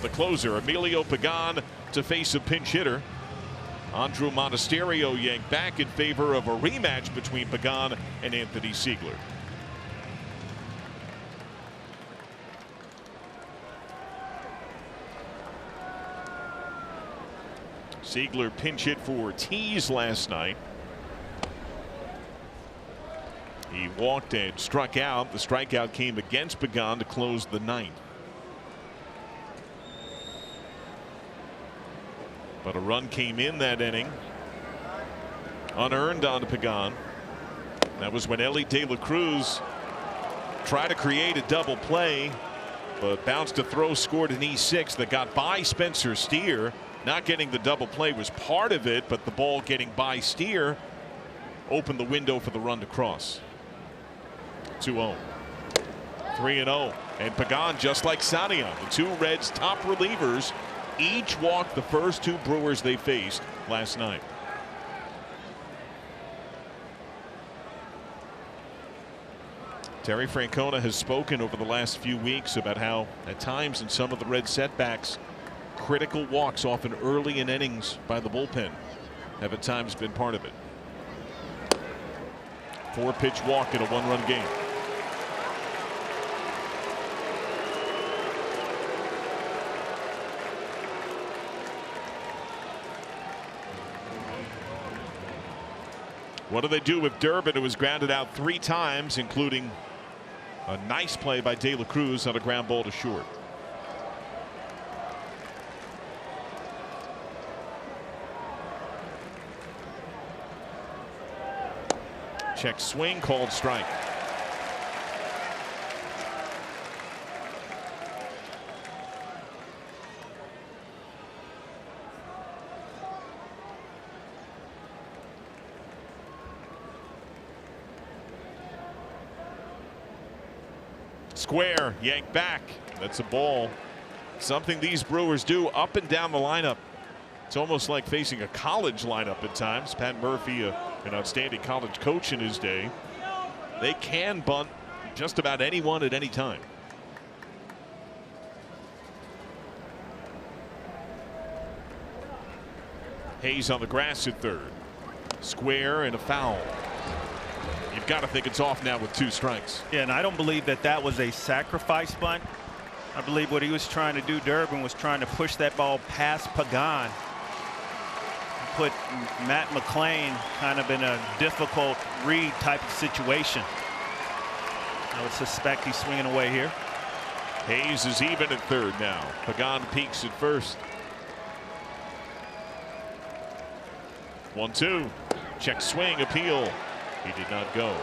The closer, Emilio Pagan, to face a pinch hitter. Andrew Monasterio yanked back in favor of a rematch between Pagan and Anthony Siegler. Siegler pinch hit for Ortiz last night. He walked and struck out. The strikeout came against Pagan to close the ninth. But a run came in that inning, unearned on Pagan. That was when Ellie De La Cruz tried to create a double play, but bounced a throw, scored an E6 that got by Spencer Steer. Not getting the double play was part of it, but the ball getting by Steer opened the window for the run to cross. 2-0. 3-0. And Pagan, just like Sadia, the two Reds' top relievers, each walked the first two Brewers they faced last night. Terry Francona has spoken over the last few weeks about how at times in some of the Red setbacks, critical walks often early in innings by the bullpen have at times been part of it. 4-pitch walk in a one-run game. What do they do with Durbin, who was grounded out 3 times, including a nice play by De La Cruz on a ground ball to short? Check swing, called strike. Square, yanked back. That's a ball. Something these Brewers do up and down the lineup. It's almost like facing a college lineup at times. Pat Murphy, an outstanding college coach in his day. They can bunt just about anyone at any time. Hayes on the grass at third. Square and a foul. You've got to think it's off now with 2 strikes. Yeah, and I don't believe that that was a sacrifice bunt. I believe what he was trying to do, Durbin, was trying to push that ball past Pagan. Put Matt McClain kind of in a difficult read type of situation. I would suspect he's swinging away here. Hayes is even at third now. Pagan peaks at first. 1-2. Check swing, appeal. He did not go.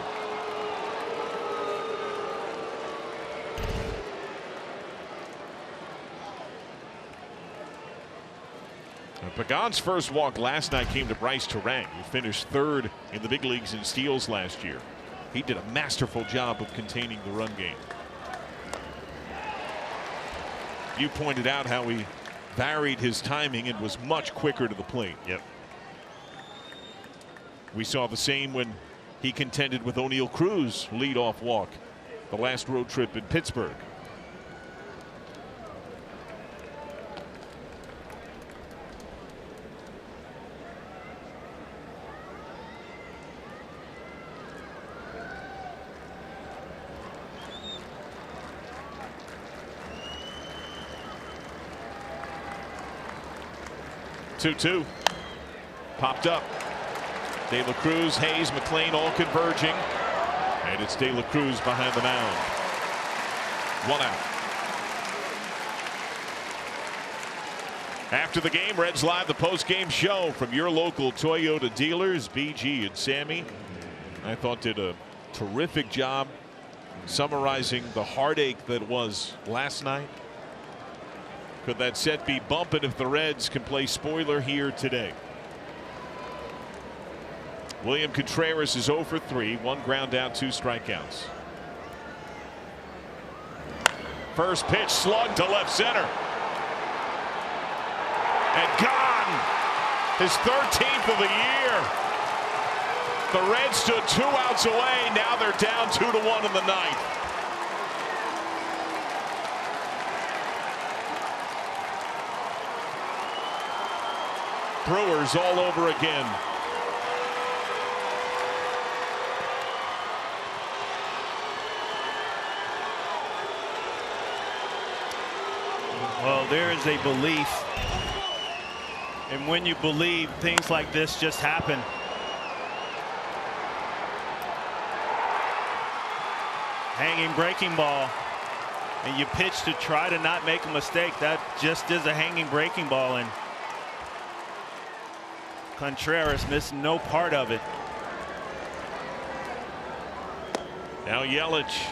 Pagan's first walk last night came to Bryce Terang, who finished 3rd in the big leagues in steals last year. He did a masterful job of containing the run game. You pointed out how he varied his timing and was much quicker to the plate. Yep. We saw the same when he contended with O'Neill Cruz leadoff walk the last road trip in Pittsburgh. Two popped up. De La Cruz, Hayes, McClain all converging, and it's De La Cruz behind the mound. 1 out. After the game, Reds Live, the post-game show from your local Toyota dealers. BG and Sammy, I thought, did a terrific job summarizing the heartache that was last night. Could that set be bumping if the Reds can play spoiler here today? William Contreras is 0 for 3, 1 ground out, 2 strikeouts. First pitch slugged to left center. And gone. His 13th of the year. The Reds stood 2 outs away. Now they're down 2-1 in the ninth. Brewers all over again. Well, there is a belief, and when you believe, things like this just happen. Hanging breaking ball, and you pitch to try to not make a mistake. That just is a hanging breaking ball, and Contreras missed no part of it. Now Yelich.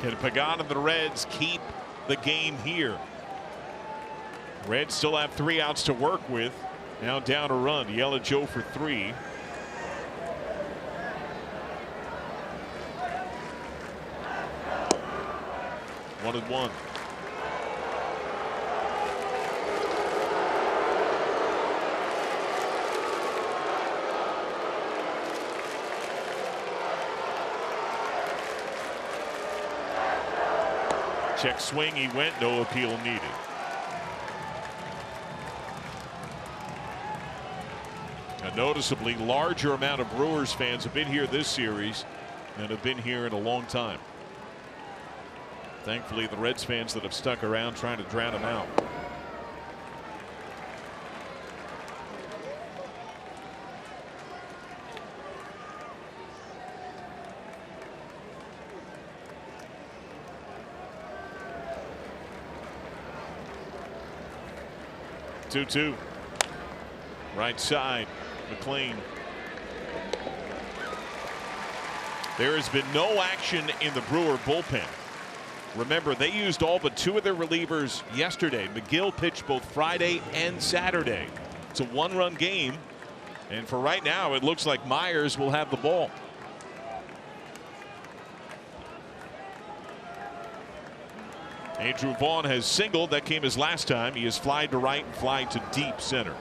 Can Pagan and the Reds keep the game here? Reds still have 3 outs to work with. Now down a run. Yelich 0 for 3. One and one. Check swing, he went, no appeal needed. A noticeably larger amount of Brewers fans have been here this series than have been here in a long time. Thankfully, the Reds fans that have stuck around trying to drown them out. Two. Right side, McLean. There has been no action in the Brewer bullpen. Remember, they used all but 2 of their relievers yesterday. McGill pitched both Friday and Saturday. It's a 1-run game, and for right now it looks like Myers will have the ball. Andrew Vaughn has singled. That came his last time. He has flied to right and flied to deep center.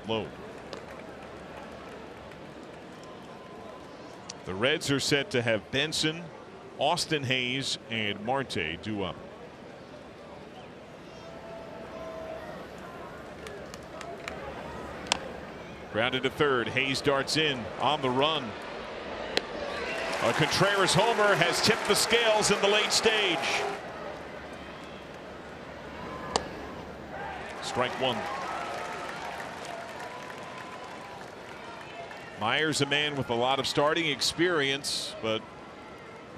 Low. The Reds are set to have Benson, Austin Hayes, and Marte due up. Grounded to third. Hayes darts in on the run. A Contreras homer has tipped the scales in the late stage. Strike one. Myers, a man with a lot of starting experience, but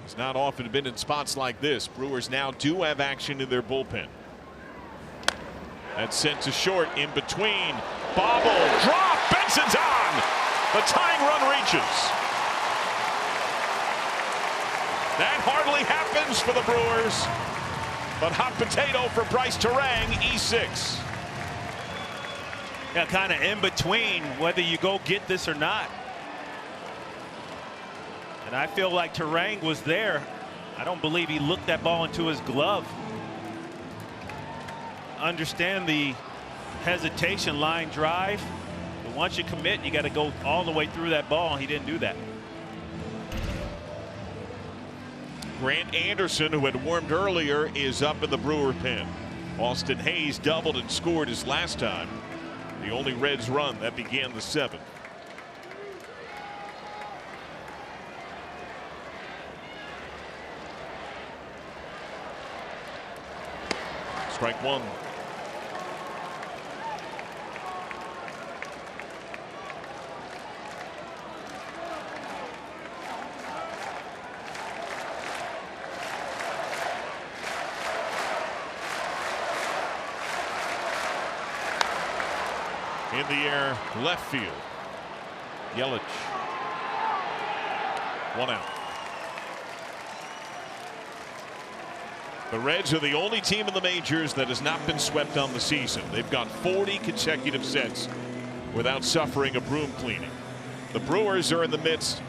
he's not often been in spots like this. Brewers now do have action in their bullpen. That's sent to short in between. Bobble, drop, Benson's on. The tying run reaches. That hardly happens for the Brewers, but hot potato for Bryce Terang, E6. Yeah, kind of in between whether you go get this or not. And I feel like Terang was there. I don't believe he looked that ball into his glove. Understand the hesitation, line drive, but once you commit, you got to go all the way through that ball. He didn't do that. Grant Anderson, who had warmed earlier, is up in the Brewer pen. Austin Hayes doubled and scored his last time. The only Reds run that began the 7th. Strike one. In the air, left field. Yelich. 1 out. The Reds are the only team in the majors that has not been swept on the season. They've got 40 consecutive sets without suffering a broom cleaning. The Brewers are in the midst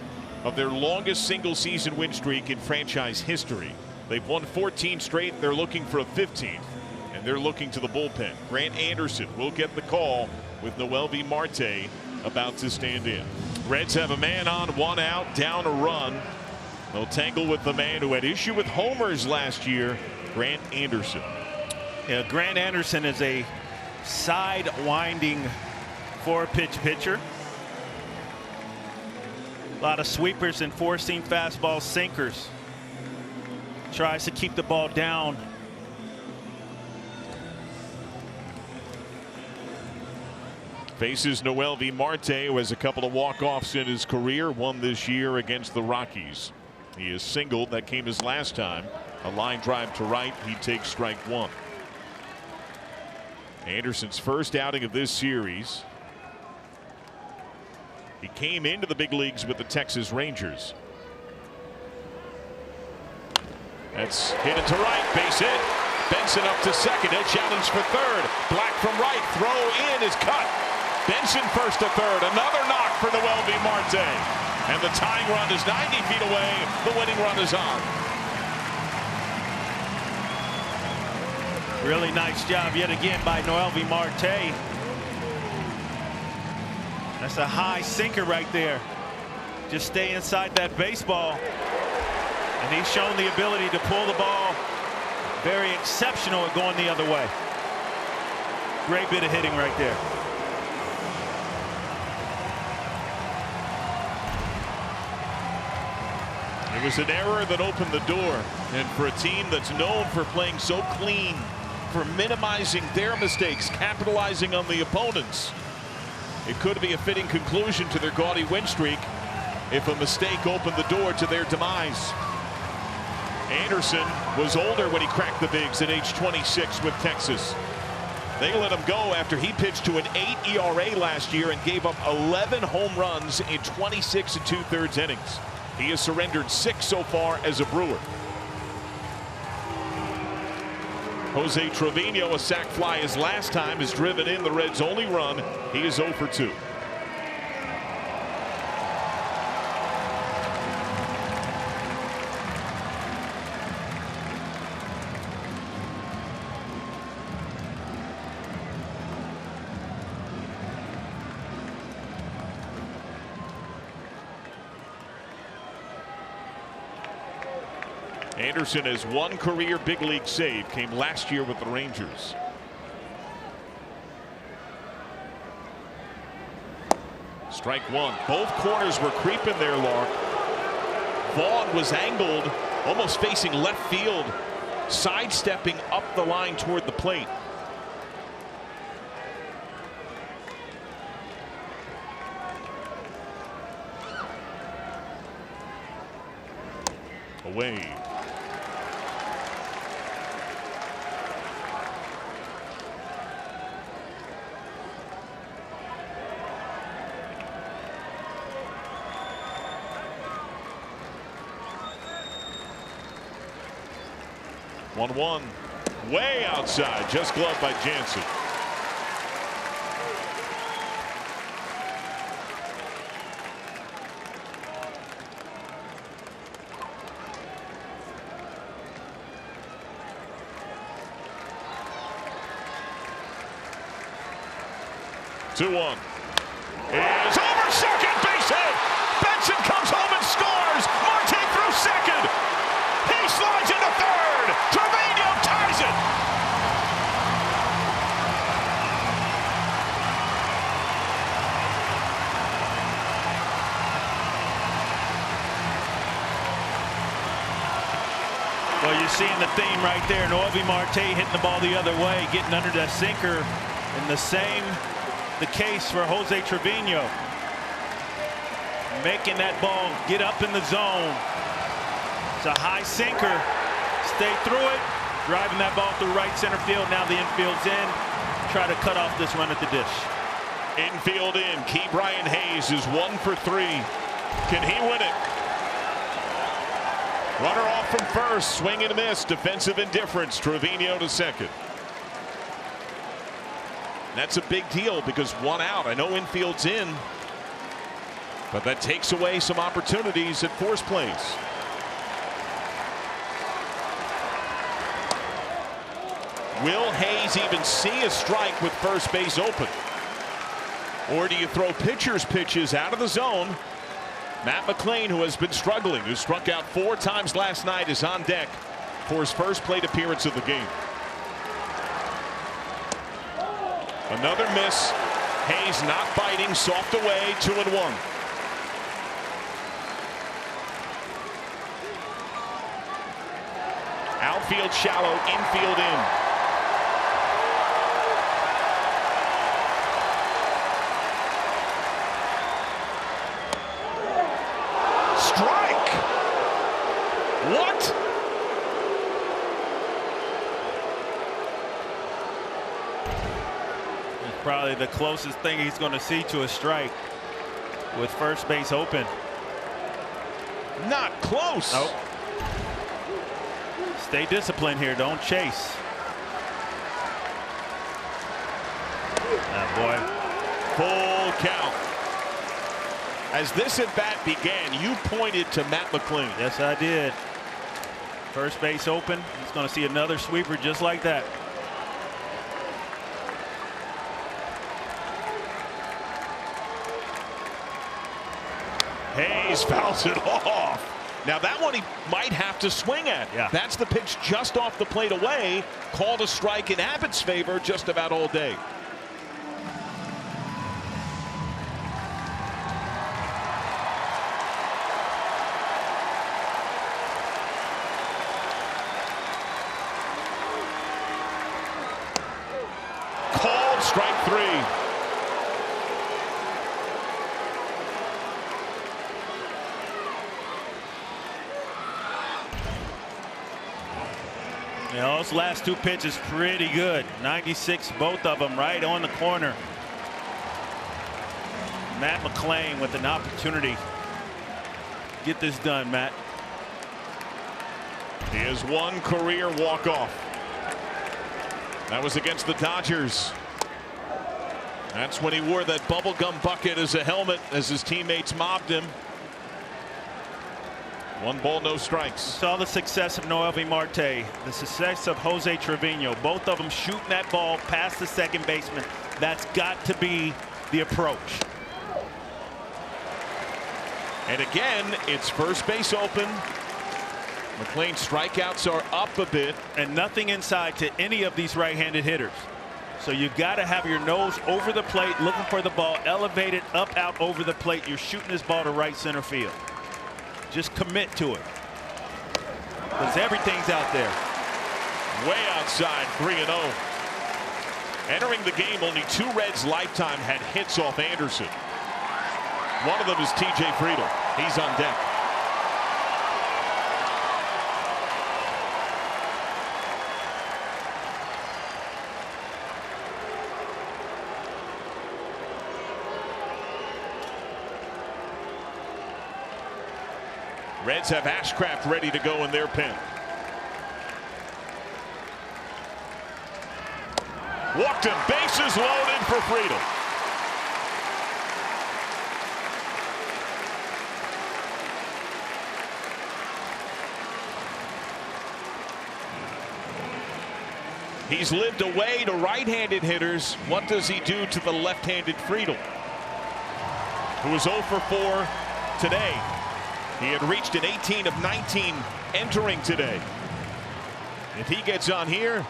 of their longest single season win streak in franchise history. They've won 14 straight. They're looking for a 15th, and they're looking to the bullpen. Grant Anderson will get the call with Noelvi Marte about to stand in. Reds have a man on, 1 out, down a run. They'll tangle with the man who had issue with homers last year, Grant Anderson. Yeah, Grant Anderson is a side-winding four-pitch pitcher. A lot of sweepers and four-seam fastballs, sinkers. Tries to keep the ball down. Faces Noelvi Marte, who has a couple of walk-offs in his career, one this year against the Rockies. He is singled. That came his last time. A line drive to right. He takes strike one. Anderson's first outing of this series. He came into the big leagues with the Texas Rangers. That's hit it to right, base hit. Benson up to second, a challenge for third. Black from right, throw in is cut. Benson first to third, another knock for Noelvi Marte. And the tying run is 90 feet away. The winning run is on. Really nice job yet again by Noelvi Marte. That's a high sinker right there. Just stay inside that baseball. And he's shown the ability to pull the ball. Very exceptional at going the other way. Great bit of hitting right there. It was an error that opened the door. And for a team that's known for playing so clean, for minimizing their mistakes, capitalizing on the opponents, it could be a fitting conclusion to their gaudy win streak if a mistake opened the door to their demise. Anderson was older when he cracked the bigs at age 26 with Texas. They let him go after he pitched to an 8 ERA last year and gave up 11 home runs in 26 2/3 innings. He has surrendered 6 so far as a Brewer. Jose Trevino, a sac fly his last time, has driven in the Reds' only run. He is 0 for 2. Anderson has one career big league save, came last year with the Rangers. Strike one. Both corners were creeping there, Lark. Vaughn was angled, almost facing left field, sidestepping up the line toward the plate. Away. One way outside, just gloved by Jansen. Two-one is over second, base hit. Benson comes home and scores. Marte through second. He slides into third. Trevino ties it. Well, you're seeing the theme right there. Noelvi Marte hitting the ball the other way, getting under that sinker. And the case for Jose Trevino. Making that ball get up in the zone. It's a high sinker. Stay through it. Driving that ball through right center field. Now the infield's in. Try to cut off this run at the dish. Infield in. Key Brian Hayes is 1 for 3. Can he win it? Runner off from first. Swing and a miss. Defensive indifference. Trevino to second. That's a big deal because one out. I know infield's in, but that takes away some opportunities at force plays. Will Hayes even see a strike with first base open? Or do you throw pitcher's pitches out of the zone? Matt McLain, who has been struggling, who struck out 4 times last night, is on deck for his first plate appearance of the game. Another miss. Hayes not biting, soft away, 2-1. Outfield shallow, infield in. Strike! What? It's probably the closest thing he's going to see to a strike with first base open. Not close. Nope. Stay disciplined here. Don't chase. Boy. Full count. As this at bat began, you pointed to Matt McLean. Yes, I did. First base open. He's going to see another sweeper just like that. Hayes fouls it off. Now that one he might have to swing at. Yeah. That's the pitch just off the plate away. Called a strike in Abbott's favor just about all day. Called strike 3. Yeah, those last 2 pitches pretty good. 96, both of them right on the corner. Matt McLean with an opportunity. Get this done, Matt. He has one career walk-off. That was against the Dodgers. That's when he wore that bubblegum bucket as a helmet as his teammates mobbed him. 1 ball, no strikes. Saw the success of Noelvi Marte, the success of Jose Trevino. Both of them shooting that ball past the second baseman. That's got to be the approach. And again, it's first base open. McLean's strikeouts are up a bit. And nothing inside to any of these right-handed hitters. So you've got to have your nose over the plate, looking for the ball, elevated up, out over the plate. You're shooting this ball to right center field. Just commit to it, because everything's out there. Way outside, 3-0. Entering the game, only 2 Reds lifetime had hits off Anderson. One of them is TJ Friedel. He's on deck. Reds have Ashcraft ready to go in their pen. Walked him, bases loaded for Friedel. He's lived away to right-handed hitters. What does he do to the left-handed Friedel, who is 0 for 4 today? He had reached an 18 of 19 entering today. If he gets on here,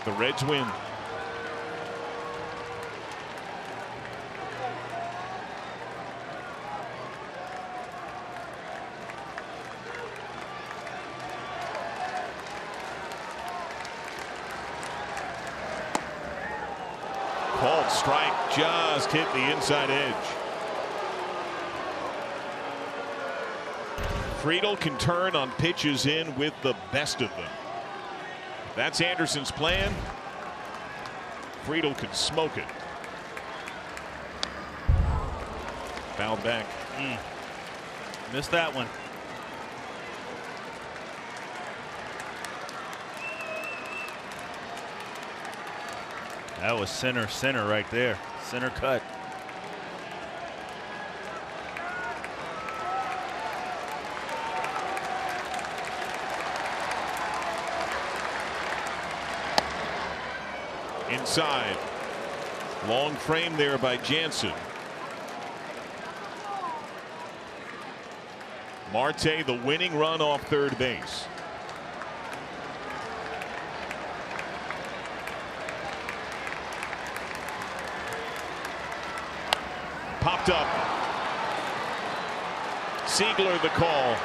the Reds win. Called strike, just hit the inside edge. Friedel can turn on pitches in with the best of them. That's Anderson's plan. Friedel can smoke it. Fouled back. Missed that one. That was center right there. Center cut. Inside. Long frame there by Jansen. Marte, the winning run off third base. popped up. Siegler the call.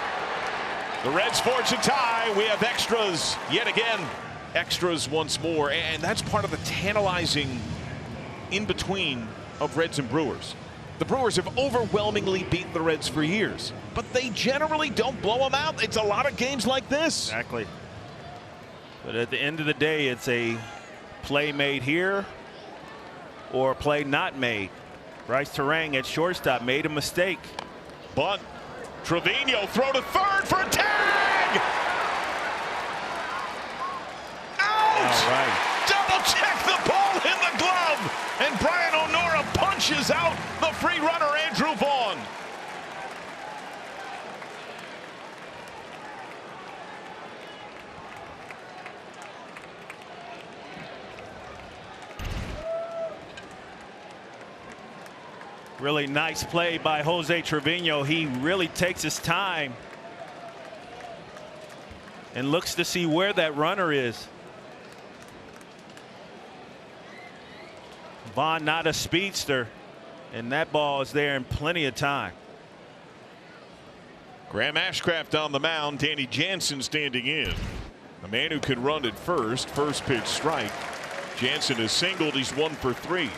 The Reds forge a tie. We have extras yet again. Extras once more, and that's part of the tantalizing in between of Reds and Brewers. The Brewers have overwhelmingly beat the Reds for years, but they generally don't blow them out. It's a lot of games like this. Exactly. But at the end of the day, it's a play made here or a play not made. Bryce Terang at shortstop made a mistake. But Trevino throw to third for a tag. Out! All right. Double check the ball in the glove, and Brian O'Nora punches out the free runner Andrew Vaughn. Really nice play by Jose Trevino. He really takes his time and looks to see where that runner is. Vaughn not a speedster, and that ball is there in plenty of time. Graham Ashcraft on the mound, Danny Jansen standing in. A man who can run at first pitch strike. Jansen has singled, he's 1 for 3.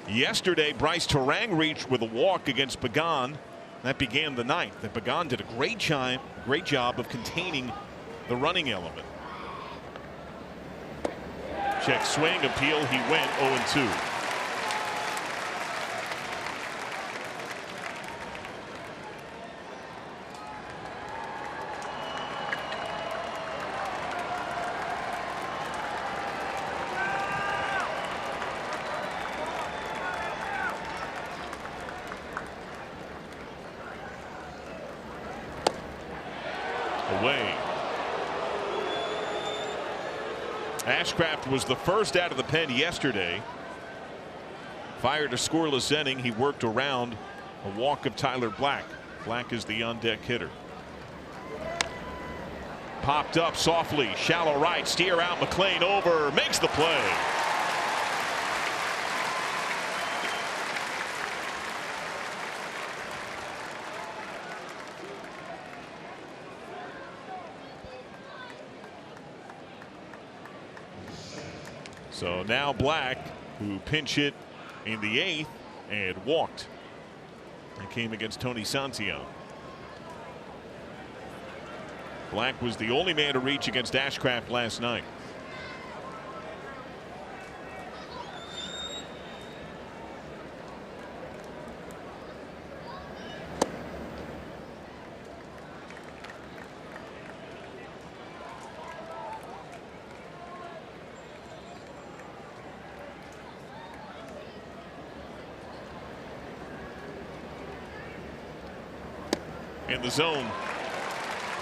Yesterday, Bryce Terang reached with a walk against Pagan. That began the ninth. And Pagan did a great job of containing the running element. Check swing, appeal, he went 0-2. Away. Ashcraft was the first out of the pen yesterday. Fired a scoreless inning. He worked around a walk of Tyler Black. Black is the on-deck hitter. Popped up softly, shallow right, steer out, McLean over, makes the play. So now Black, who pinch hit in the 8th and walked. That came against Tony Santillan. Black was the only man to reach against Ashcraft last night. In the zone.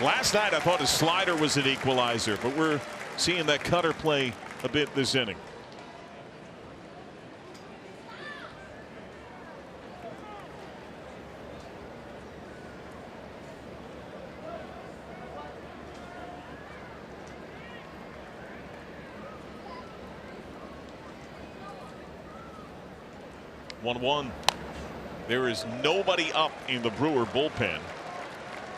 Last night I thought his slider was an equalizer, but we're seeing that cutter play a bit this inning. One. There is nobody up in the Brewer bullpen.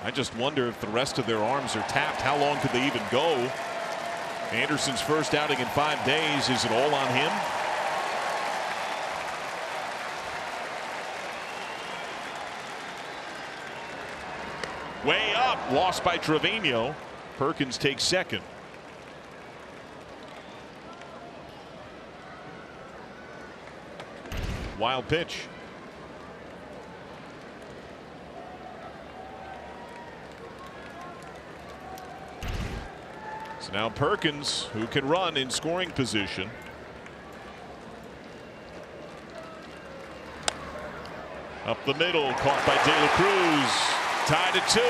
I just wonder if the rest of their arms are tapped. How long could they even go? Anderson's first outing in 5 days. Is it all on him? Way up. Lost by Trevino. Perkins takes second. Wild pitch. So now Perkins, who can run in scoring position. Up the middle, caught by De La Cruz. Tied at 2,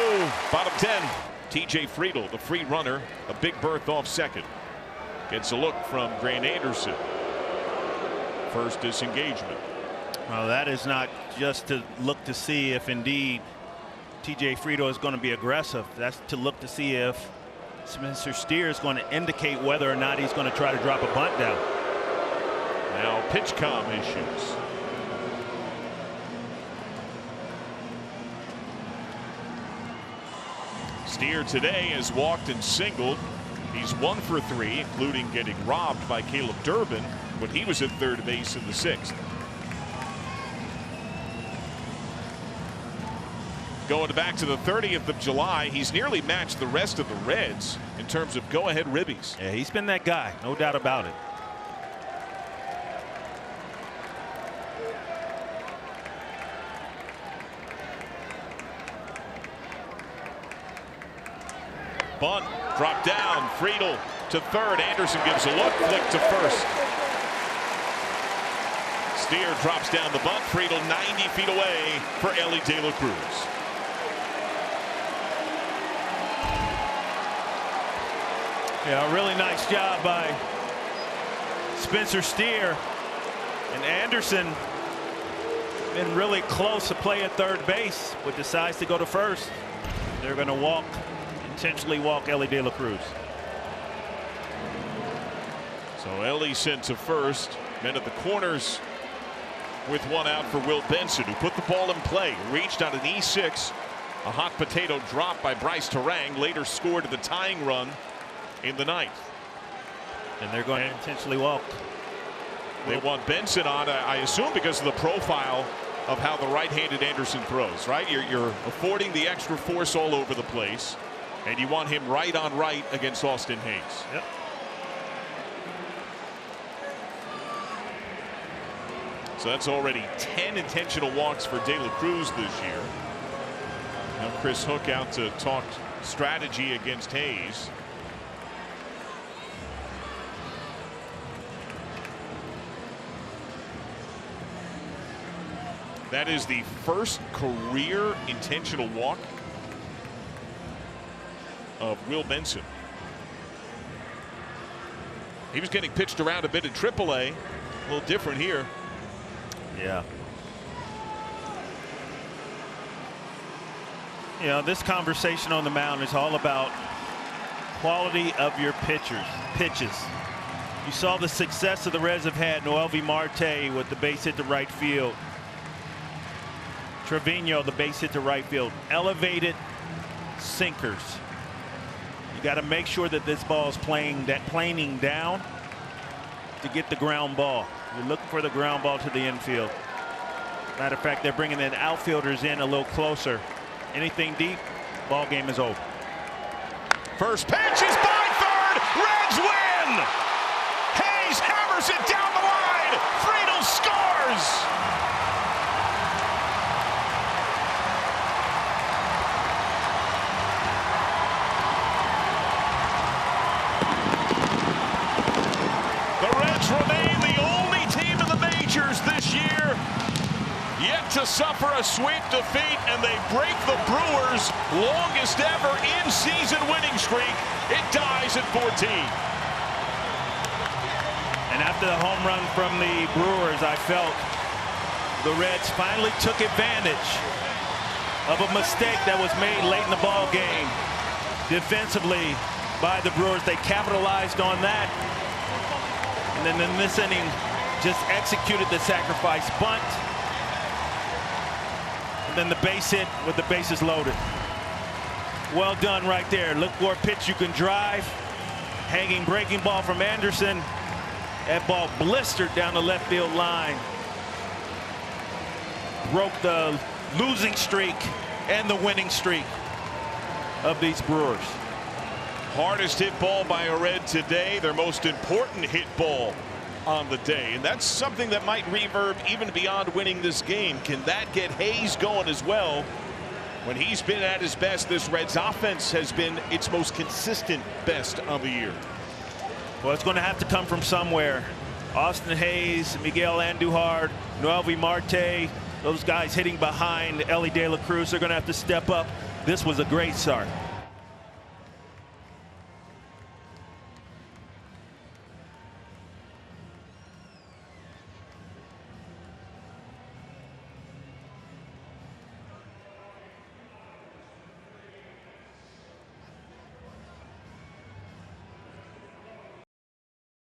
bottom 10. TJ Friedel, the free runner, a big berth off second. Gets a look from Grant Anderson. First disengagement. Well, that is not just to look to see if indeed TJ Friedel is going to be aggressive. That's to look to see if Spencer Steer is going to indicate whether or not he's going to try to drop a bunt down. Now pitch comm issues. Steer today has walked and singled. He's 1 for 3, including getting robbed by Caleb Durbin when he was at third base in the 6th. Going back to the 30th of July, he's nearly matched the rest of the Reds in terms of go-ahead ribbies. Yeah, he's been that guy, no doubt about it. Bunt, drop down, Friedel to third. Anderson gives a look, flick to first. Steer drops down the bunt. Friedel 90 feet away for Elly De La Cruz. Yeah, a really nice job by Spencer Steer. And Anderson been really close to play at third base, but decides to go to first. They're going to intentionally walk Elly De La Cruz. So Elly sent to first. Men at the corners with one out for Will Benson, who put the ball in play. Reached on an E6. A hot potato drop by Bryce Terang. Later scored the tying run in the 9th. And they're going to intentionally walk. They want Benson on, I assume, because of the profile of how the right-handed Anderson throws, right? You're affording the extra force all over the place, and you want him right on right against Austin Hayes. Yep. So that's already 10 intentional walks for De La Cruz this year. Now Chris Hook out to talk strategy against Hayes. That is the first career intentional walk of Will Benson. He was getting pitched around a bit in AAA. A little different here. Yeah. You know, this conversation on the mound is all about quality of your pitches. You saw the success of the Reds have had. Noelvi Marte with the base hit to right field. Trevino, the base hit to right field. Elevated sinkers. You got to make sure that this ball is planing down to get the ground ball. You're looking for the ground ball to the infield. Matter of fact, they're bringing in outfielders in a little closer. Anything deep, ball game is over. First pitch is by third. Reds win. Hayes hammers it down the line. Friedel scores. Remain the only team in the majors this year yet to suffer a sweep defeat, and they break the Brewers' longest ever in-season winning streak. It dies at 14. And after the home run from the Brewers, I felt the Reds finally took advantage of a mistake that was made late in the ball game defensively by the Brewers. They capitalized on that. And then in this inning, just executed the sacrifice bunt. And then the base hit with the bases loaded. Well done right there. Look for a pitch you can drive. Hanging breaking ball from Anderson. That ball blistered down the left field line. Broke the losing streak and the winning streak of these Brewers. Hardest hit ball by a Red today, their most important hit ball on the day. And that's something that might reverb even beyond winning this game. Can that get Hayes going as well? When he's been at his best, this Reds offense has been its most consistent best on the year. Well, it's going to have to come from somewhere. Austin Hayes, Miguel Andujar, Noelvi Marte, those guys hitting behind Elly De La Cruz, they're going to have to step up. This was a great start.